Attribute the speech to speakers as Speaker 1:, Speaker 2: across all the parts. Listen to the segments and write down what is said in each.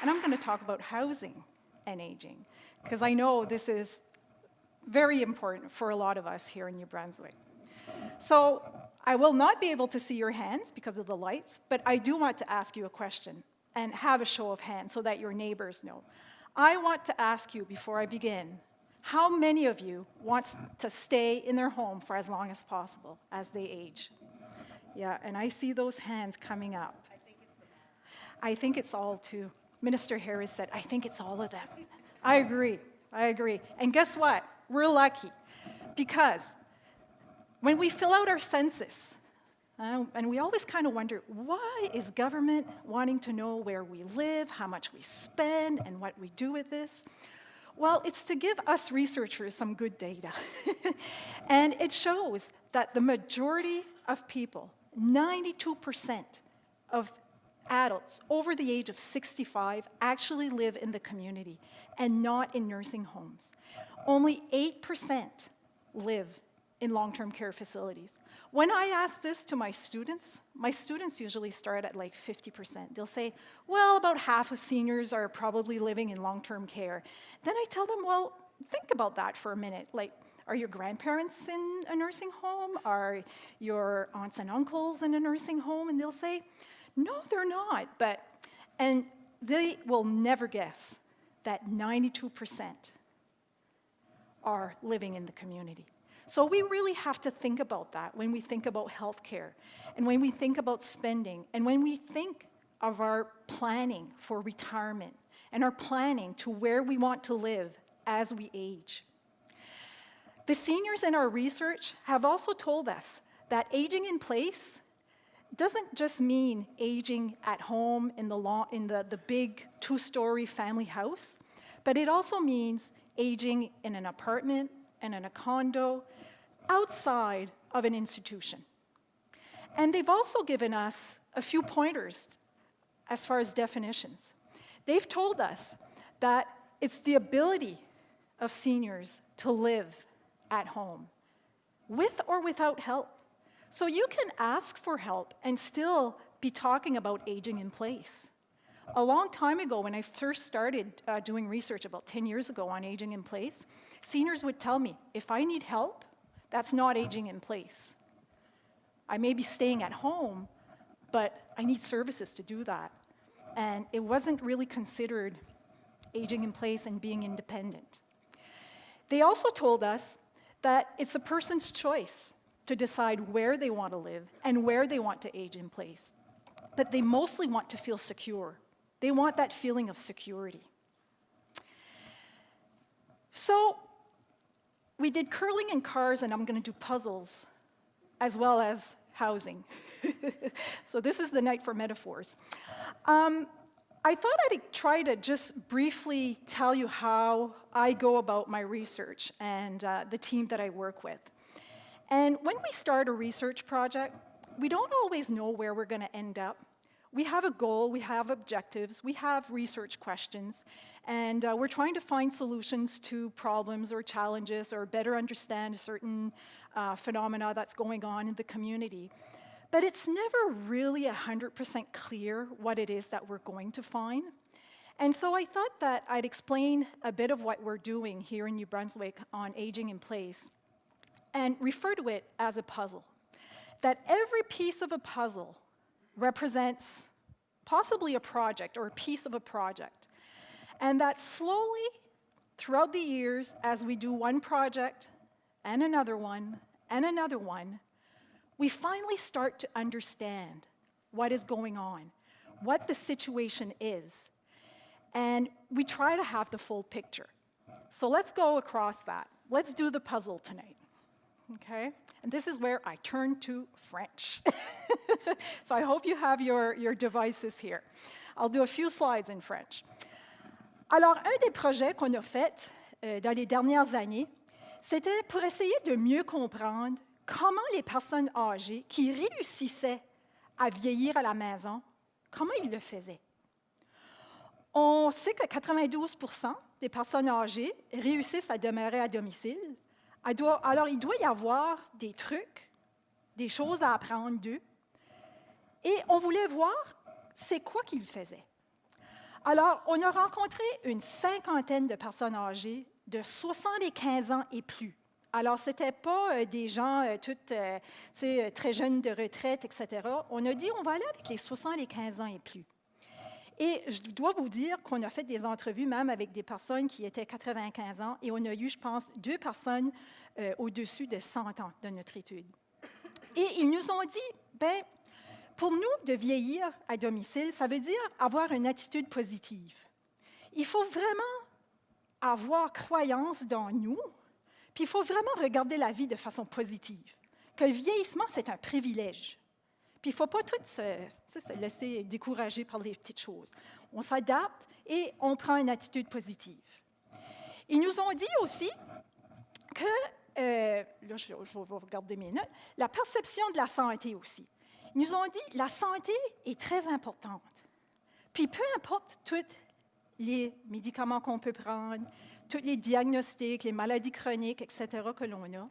Speaker 1: and I'm going to talk about housing and aging, because I know this is very important for a lot of us here in New Brunswick. So I will not be able to see your hands because of the lights, but I do want to ask you a question and have a show of hands so that your neighbors know. I want to ask you before I begin, how many of you want to stay in their home for as long as possible as they age? Yeah, and I see those hands coming up. I think it's all too. Minister Harris said, I think it's all of them. I agree. And guess what? We're lucky because when we fill out our census, and we always kind of wonder, why is government wanting to know where we live, how much we spend, and what we do with this? Well, it's to give us researchers some good data. And it shows that the majority of people, 92% of adults over the age of 65 actually live in the community and not in nursing homes. Only 8% live in long-term care facilities. When I ask this to my students usually start at like 50%. They'll say, well, about half of seniors are probably living in long-term care. Then I tell them, well, think about that for a minute. Like, are your grandparents in a nursing home? Are your aunts and uncles in a nursing home? And they'll say, no, they're not. And they will never guess that 92% are living in the community. So we really have to think about that when we think about healthcare, and when we think about spending, and when we think of our planning for retirement, and our planning to where we want to live as we age. The seniors in our research have also told us that aging in place doesn't just mean aging at home in the big two-story family house, but it also means aging in an apartment and in a condo outside of an institution. And they've also given us a few pointers as far as definitions. They've told us that it's the ability of seniors to live at home, with or without help. So you can ask for help and still be talking about aging in place. A long time ago, when I first started doing research about 10 years ago on aging in place, seniors would tell me, if I need help, that's not aging in place. I may be staying at home, but I need services to do that. And it wasn't really considered aging in place and being independent. They also told us that it's a person's choice to decide where they want to live and where they want to age in place. But they mostly want to feel secure. They want that feeling of security. So we did curling and cars, and I'm going to do puzzles as well as housing. So this is the night for metaphors. I thought I'd try to just briefly tell you how I go about my research and the team that I work with. And when we start a research project, we don't always know where we're going to end up. We have a goal, we have objectives, we have research questions, and we're trying to find solutions to problems or challenges or better understand certain phenomena that's going on in the community. But it's never really 100% clear what it is that we're going to find. And so I thought that I'd explain a bit of what we're doing here in New Brunswick on aging in place and refer to it as a puzzle. That every piece of a puzzle represents possibly a project or a piece of a project. And that slowly, throughout the years, as we do one project and another one, we finally start to understand what is going on, what the situation is, and we try to have the full picture. So let's go across that. Let's do the puzzle tonight, okay? And this is where I turn to French. So I hope you have your devices here. I'll do a few slides in French. Alors, un des projets qu'on a fait dans les dernières années, c'était pour essayer de mieux comprendre comment les personnes âgées qui réussissaient à vieillir à la maison, comment ils le faisaient. On sait que 92% des personnes âgées réussissent à demeurer à domicile. Alors, il doit y avoir des trucs, des choses à apprendre d'eux. Et on voulait voir c'est quoi qu'ils faisaient. Alors, on a rencontré une cinquantaine de personnes âgées de 75 ans et plus. Alors, ce n'était pas des gens très jeunes de retraite, etc. On a dit, on va aller avec les 75 ans et plus. Et je dois vous dire qu'on a fait des entrevues même avec des personnes qui étaient 95 ans et on a eu, je pense, 2 personnes au-dessus de 100 ans dans notre étude. Et ils nous ont dit, bien, pour nous, de vieillir à domicile, ça veut dire avoir une attitude positive. Il faut vraiment avoir croyance dans nous, puis il faut vraiment regarder la vie de façon positive. Que le vieillissement, c'est un privilège. Puis il ne faut pas tout se laisser décourager par les petites choses. On s'adapte et on prend une attitude positive. Ils nous ont dit aussi que, là je vais regarder mes notes, la perception de la santé aussi. Ils nous ont dit la santé est très importante. Puis peu importe tous les médicaments qu'on peut prendre, tous les diagnostics, les maladies chroniques, etc., que l'on a,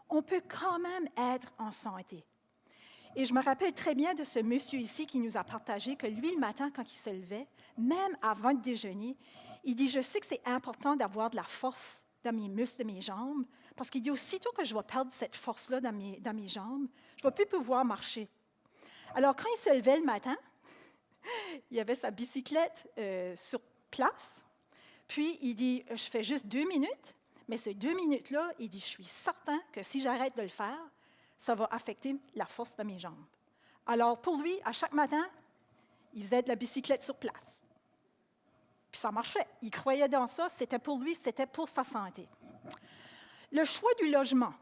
Speaker 1: on peut quand même être en santé. Et je me rappelle très bien de ce monsieur ici qui nous a partagé que lui, le matin, quand il se levait, même avant le déjeuner, il dit, je sais que c'est important d'avoir de la force dans mes muscles de mes jambes, parce qu'il dit, aussitôt que je vais perdre cette force-là dans mes jambes, je ne vais plus pouvoir marcher. Alors, quand il se levait le matin, il avait sa bicyclette sur place, puis il dit, je fais juste 2 minutes, mais ces 2 minutes-là, il dit, je suis certain que si j'arrête de le faire, ça va affecter la force de mes jambes. Alors, pour lui, à chaque matin, il faisait de la bicyclette sur place. Puis ça marchait. Il croyait dans ça. C'était pour lui, c'était pour sa santé. Le choix du logement.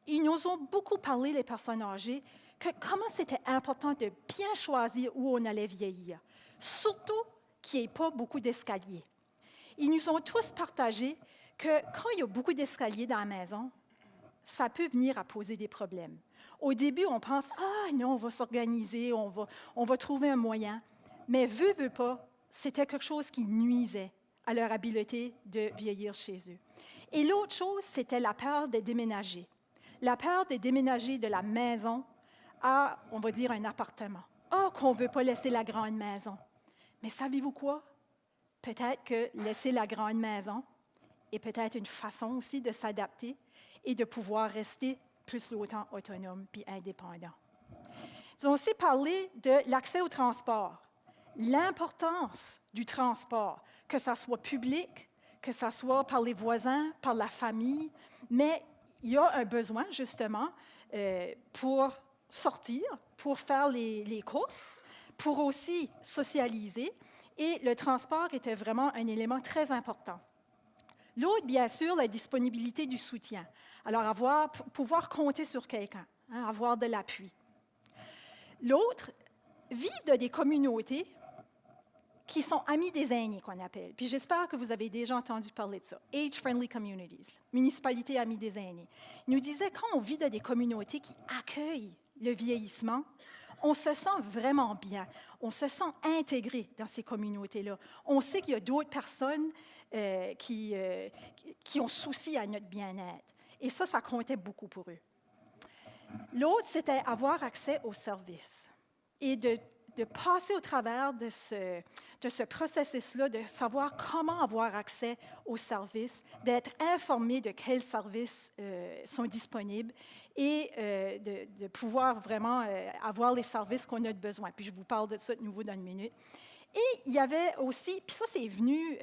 Speaker 1: Ils nous ont beaucoup parlé, les personnes âgées, que comment c'était important de bien choisir où on allait vieillir. Surtout qu'il n'y ait pas beaucoup d'escaliers. Ils nous ont tous partagé que quand il y a beaucoup d'escaliers dans la maison, ça peut venir à poser des problèmes. Au début, on pense, « Ah non, on va s'organiser, on va trouver un moyen. » Mais veut pas, c'était quelque chose qui nuisait à leur habileté de vieillir chez eux. Et l'autre chose, c'était la peur de déménager. La peur de déménager de la maison à, on va dire, un appartement. « Ah, qu'on ne veut pas laisser la grande maison. » Mais savez-vous quoi? Peut-être que laisser la grande maison est peut-être une façon aussi de s'adapter et de pouvoir rester plus longtemps autonome puis indépendant. Ils ont aussi parlé de l'accès au transport, l'importance du transport, que ça soit public, que ça soit par les voisins, par la famille, mais il y a un besoin justement pour sortir, pour faire les courses, pour aussi socialiser, et le transport était vraiment un élément très important. L'autre, bien sûr, la disponibilité du soutien. Alors, pouvoir compter sur quelqu'un, avoir de l'appui. L'autre, vivre dans des communautés qui sont amis des aînés, qu'on appelle. Puis j'espère que vous avez déjà entendu parler de ça. Age-friendly communities, municipalité amies des aînés. Il nous disait, quand on vit dans des communautés qui accueillent le vieillissement, on se sent vraiment bien. On se sent intégré dans ces communautés-là. On sait qu'il y a d'autres personnes qui ont souci à notre bien-être. Et ça comptait beaucoup pour eux. L'autre, c'était avoir accès aux services et de passer au travers de ce processus-là, de savoir comment avoir accès aux services, d'être informé de quels services sont disponibles et de pouvoir vraiment avoir les services qu'on a besoin. Puis je vous parle de ça de nouveau dans une minute. Et il y avait aussi, puis ça c'est venu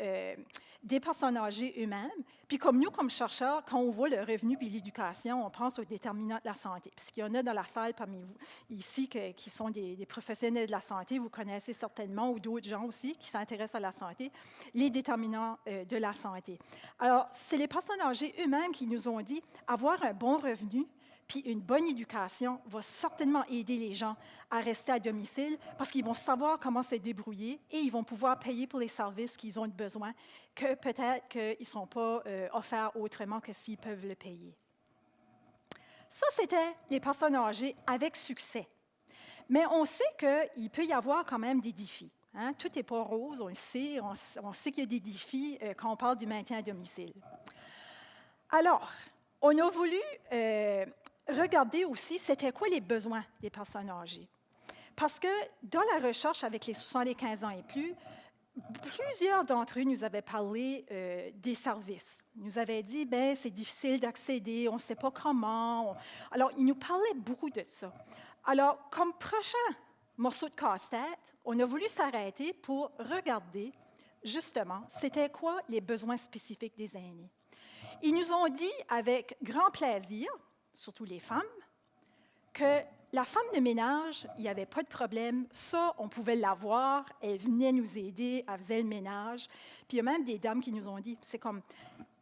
Speaker 1: des personnes âgées eux-mêmes, puis comme nous, comme chercheurs, quand on voit le revenu puis l'éducation, on pense aux déterminants de la santé. Puis qu'il y en a dans la salle parmi vous ici qui sont des professionnels de la santé, vous connaissez certainement, ou d'autres gens aussi qui s'intéressent à la santé, les déterminants de la santé. Alors, c'est les personnes âgées eux-mêmes qui nous ont dit, avoir un bon revenu, puis une bonne éducation va certainement aider les gens à rester à domicile parce qu'ils vont savoir comment se débrouiller et ils vont pouvoir payer pour les services qu'ils ont besoin, que peut-être qu'ils ne seront pas offerts autrement que s'ils peuvent le payer. Ça, c'était les personnes âgées avec succès. Mais on sait qu'il peut y avoir quand même des défis. Hein? Tout n'est pas rose, on le sait, on sait qu'il y a des défis quand on parle du maintien à domicile. Alors, on a voulu regarder aussi, c'était quoi les besoins des personnes âgées. Parce que dans la recherche avec les 75 ans et plus, Plusieurs d'entre eux nous avaient parlé des services. Ils nous avaient dit, ben c'est difficile d'accéder, on ne sait pas comment. Alors, ils nous parlaient beaucoup de ça. Alors, comme prochain morceau de casse-tête, on a voulu s'arrêter pour regarder, justement, c'était quoi les besoins spécifiques des aînés. Ils nous ont dit avec grand plaisir, surtout les femmes, que la femme de ménage, il n'y avait pas de problème. Ça, on pouvait l'avoir. Elle venait nous aider, elle faisait le ménage. Puis il y a même des dames qui nous ont dit, c'est comme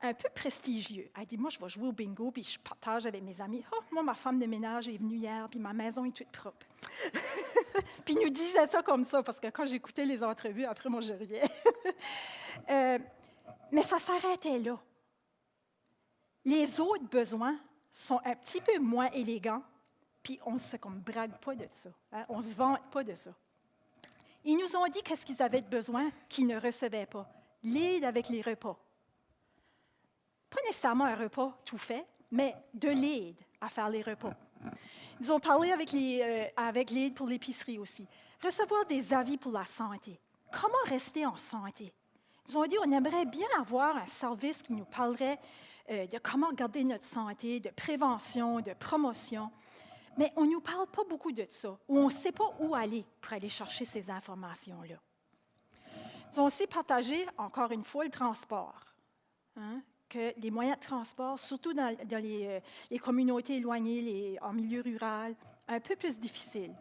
Speaker 1: un peu prestigieux. Elle dit, moi, je vais jouer au bingo, puis je partage avec mes amis. Oh, moi, ma femme de ménage est venue hier, puis ma maison est toute propre. Puis ils nous disaient ça comme ça, parce que quand j'écoutais les entrevues, après, moi, je riais. Mais ça s'arrêtait là. Les autres besoins sont un petit peu moins élégants, puis on ne se brague pas de ça. Hein? On ne se vante pas de ça. Ils nous ont dit qu'est-ce qu'ils avaient de besoin qu'ils ne recevaient pas. L'aide avec les repas. Pas nécessairement un repas tout fait, mais de l'aide à faire les repas. Ils ont parlé avec l'aide pour l'épicerie aussi. Recevoir des avis pour la santé. Comment rester en santé? Ils ont dit on aimerait bien avoir un service qui nous parlerait de comment garder notre santé, de prévention, de promotion. Mais on ne nous parle pas beaucoup de ça, ou on ne sait pas où aller pour aller chercher ces informations-là. Ils ont aussi partagé, encore une fois, le transport. Hein, que les moyens de transport, surtout dans les communautés éloignées, en milieu rural, un peu plus difficiles.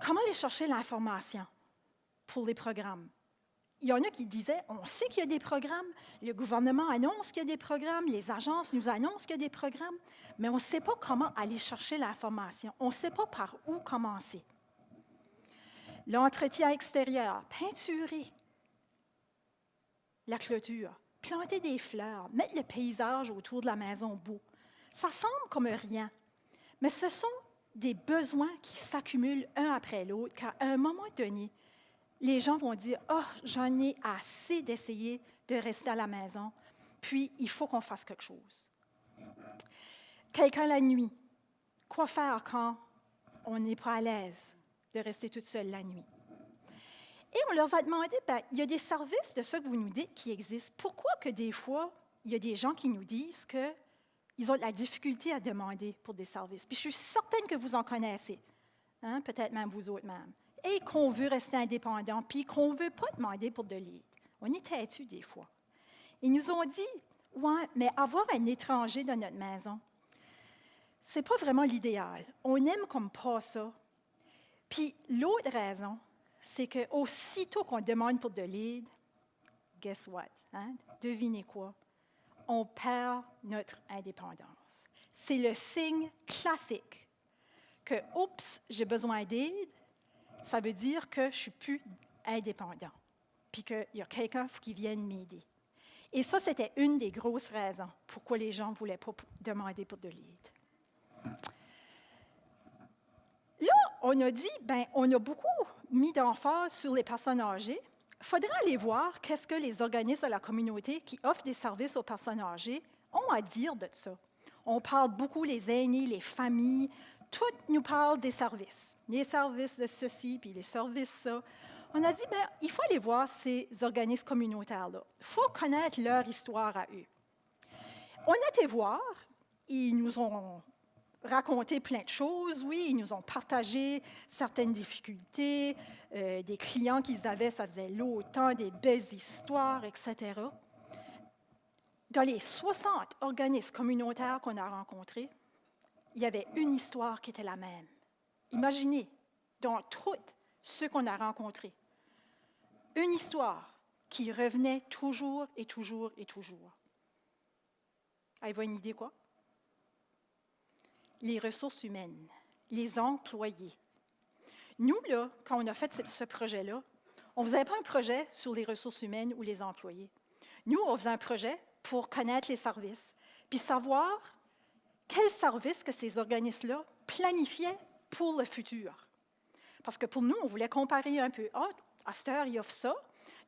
Speaker 1: Comment aller chercher l'information pour les programmes? Il y en a qui disaient, on sait qu'il y a des programmes, le gouvernement annonce qu'il y a des programmes, les agences nous annoncent qu'il y a des programmes, mais on ne sait pas comment aller chercher l'information. On ne sait pas par où commencer. L'entretien extérieur, peinturer la clôture, planter des fleurs, mettre le paysage autour de la maison beau. Ça semble comme rien, mais ce sont des besoins qui s'accumulent un après l'autre, car à un moment donné, les gens vont dire « Oh, j'en ai assez d'essayer de rester à la maison, puis il faut qu'on fasse quelque chose. » Quelqu'un la nuit, quoi faire quand on n'est pas à l'aise de rester toute seule la nuit? Et on leur a demandé, il y a des services de ce que vous nous dites qui existent. Pourquoi que des fois, il y a des gens qui nous disent qu'ils ont de la difficulté à demander pour des services? Puis je suis certaine que vous en connaissez, hein, peut-être même vous autres même. Et qu'on veut rester indépendant, puis qu'on ne veut pas demander pour de l'aide. On est têtus des fois. Ils nous ont dit, ouais, mais avoir un étranger dans notre maison, ce n'est pas vraiment l'idéal. On aime comme pas ça. Puis l'autre raison, c'est qu'aussitôt qu'on demande pour de l'aide, guess what? Hein? Devinez quoi? On perd notre indépendance. C'est le signe classique que, oups, j'ai besoin d'aide, ça veut dire que je ne suis plus indépendant, puis qu'il y a quelqu'un qui vienne m'aider. Et ça, c'était une des grosses raisons pourquoi les gens ne voulaient pas demander pour de l'aide. Là, on a dit, on a beaucoup mis d'emphase sur les personnes âgées. Il faudrait aller voir qu'est-ce que les organismes de la communauté qui offrent des services aux personnes âgées ont à dire de ça. On parle beaucoup, les aînés, les familles, tout nous parle des services. Les services de ceci, puis les services ça. On a dit, il faut aller voir ces organismes communautaires-là. Il faut connaître leur histoire à eux. On a été voir, ils nous ont raconté plein de choses, oui, ils nous ont partagé certaines difficultés, des clients qu'ils avaient, ça faisait longtemps, des belles histoires, etc. Dans les 60 organismes communautaires qu'on a rencontrés, il y avait une histoire qui était la même. Imaginez, dans tous ceux qu'on a rencontrés, une histoire qui revenait toujours et toujours et toujours. Avez-vous une idée quoi? Les ressources humaines, les employés. Nous, là, quand on a fait ce projet-là, on ne faisait pas un projet sur les ressources humaines ou les employés. Nous, on faisait un projet pour connaître les services, puis savoir quels services que ces organismes-là planifiaient pour le futur. Parce que pour nous, on voulait comparer un peu. Ah, à cette heure, ils offrent ça.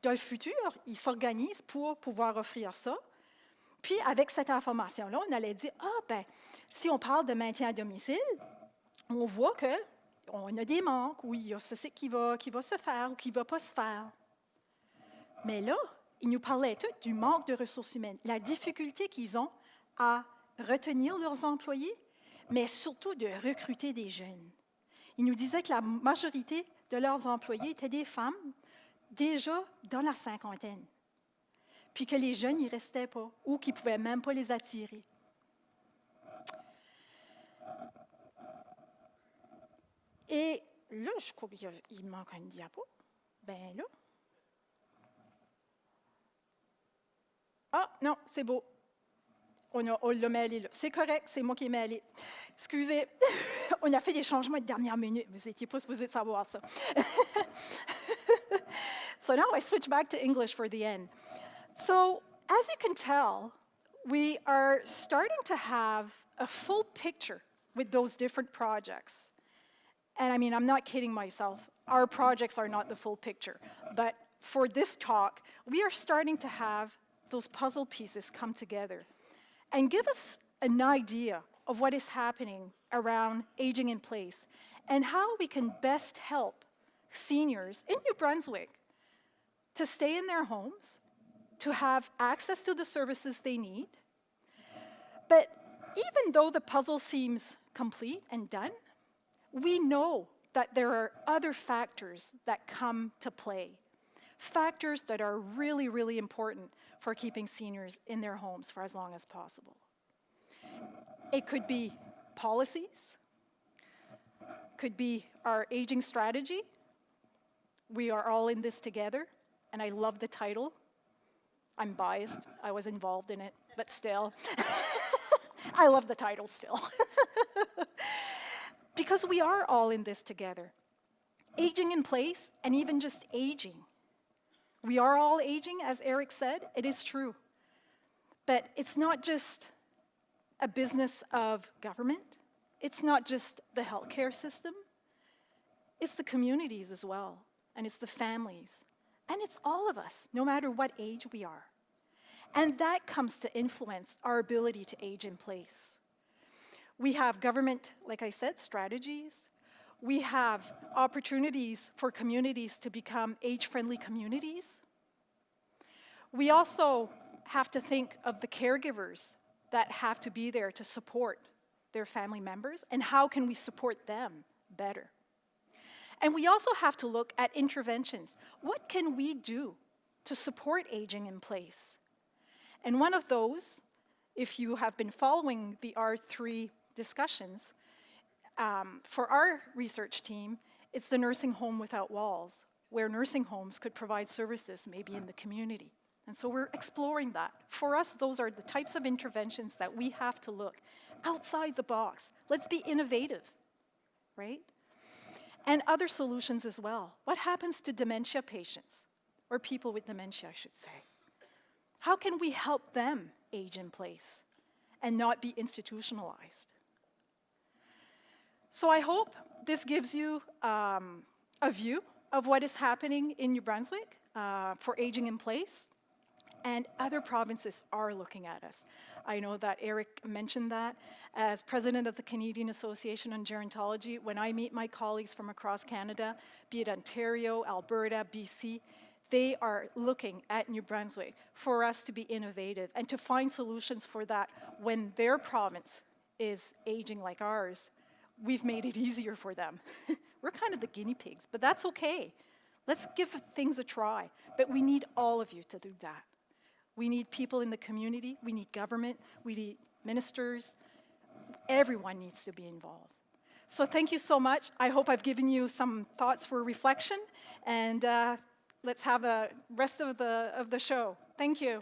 Speaker 1: Dans le futur, ils s'organisent pour pouvoir offrir ça. Puis, avec cette information-là, on allait dire, si on parle de maintien à domicile, on voit qu'on a des manques, ou il y a ceci qui va se faire ou qui ne va pas se faire. Mais là, ils nous parlaient tout du manque de ressources humaines, la difficulté qu'ils ont à retenir leurs employés, mais surtout de recruter des jeunes. Ils nous disaient que la majorité de leurs employés étaient des femmes déjà dans la cinquantaine, puis que les jeunes n'y restaient pas ou qu'ils ne pouvaient même pas les attirer. Et là, je crois qu'il manque une diapo. Ben là. Ah, non, c'est beau. On l'a mêlé là. C'est correct, c'est moi qui ai mêlé. Excusez, on a fait des changements de dernière minute. Vous n'étiez pas supposé de savoir ça. So now I switch back to English for the end. So as you can tell, we are starting to have a full picture with those different projects. And I mean, I'm not kidding myself. Our projects are not the full picture. But for this talk, we are starting to have those puzzle pieces come together and give us an idea of what is happening around aging in place and how we can best help seniors in New Brunswick to stay in their homes, to have access to the services they need. But even though the puzzle seems complete and done, we know that there are other factors that come to play, factors that are really, really important for keeping seniors in their homes for as long as possible. It could be policies, could be our aging strategy. We are all in this together, and I love the title. I'm biased, I was involved in it, but still. I love the title still. Because we are all in this together. Aging in place, and even just aging. We are all aging, as Eric said, it is true. But it's not just a business of government. It's not just the healthcare system. It's the communities as well, and it's the families. And it's all of us, no matter what age we are. And that comes to influence our ability to age in place. We have government, like I said, strategies. We have opportunities for communities to become age-friendly communities. We also have to think of the caregivers that have to be there to support their family members, and how can we support them better? And we also have to look at interventions. What can we do to support aging in place? And one of those, if you have been following the R3 discussions, for our research team, it's the Nursing Home Without Walls, where nursing homes could provide services maybe in the community. And so we're exploring that. For us, those are the types of interventions that we have to look outside the box. Let's be innovative, right? And other solutions as well. What happens to dementia patients, or people with dementia, I should say? How can we help them age in place and not be institutionalized? So I hope this gives you a view of what is happening in New Brunswick for aging in place. And other provinces are looking at us. I know that Eric mentioned that. As president of the Canadian Association on Gerontology, when I meet my colleagues from across Canada, be it Ontario, Alberta, BC, they are looking at New Brunswick for us to be innovative and to find solutions for that when their province is aging like ours. We've made it easier for them. We're kind of the guinea pigs, but that's okay. Let's give things a try. But we need all of you to do that. We need people in the community, we need government, we need ministers. Everyone needs to be involved. So thank you so much. I hope I've given you some thoughts for reflection, and let's have a rest of the show. Thank you.